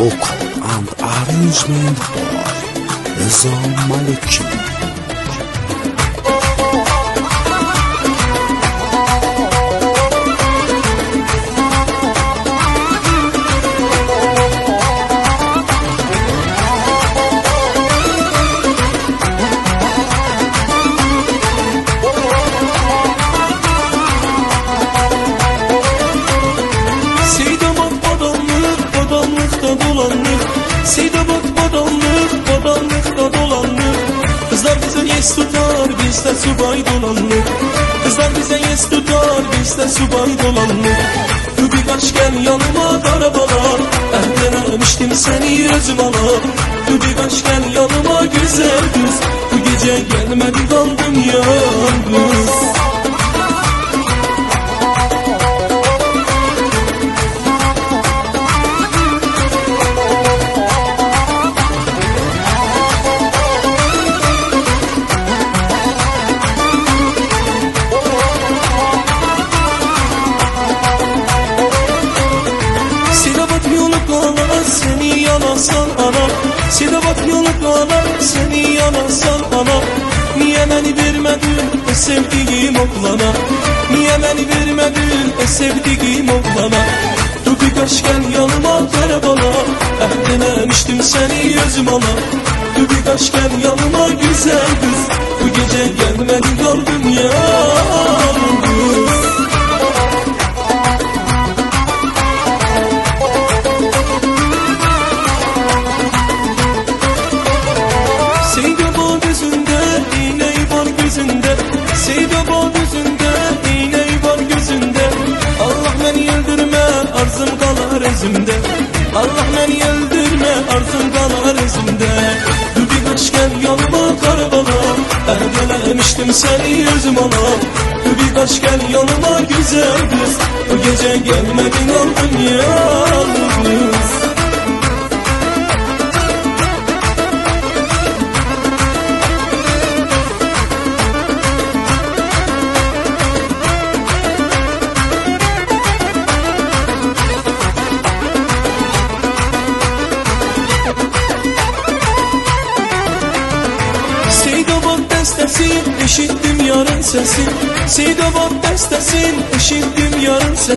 book and arrangement by Reza Maliki. Badanlıkta dolandık. Kızlar bize yes tutar, biz de subay dolandık. Kızlar bize yes tutar, biz de subay dolandık. Birkaç gel yanıma karabalar, denemiştim seni özüm ala. Birkaç gel yanıma güzel kız, bu gece gelmedi kaldım yalnız. Seni yanasan ana, Sedavat yoluklar seni yanasan ana. Niye beni vermedin sevdiğim oğlana? Niye beni vermedin sevdiğim oğlana? Dur birkaç gel yanıma karabala, denemiştim seni özüm ala. Dur birkaç gel yanıma güzel kız, bu gece gelmedin kaldım yalnız. Arzum kalar özümde, Allah beni öldürme, arzum kalar özümde. Dur birkaç gel yanıma karabala, denemiştim seni özüm ala. Dur birkaç gel yanıma güzel kız, bu gece gelmedin aldım yalnız. İşittim yarın sesin, Sedavat destesin, işittim yarın sesin.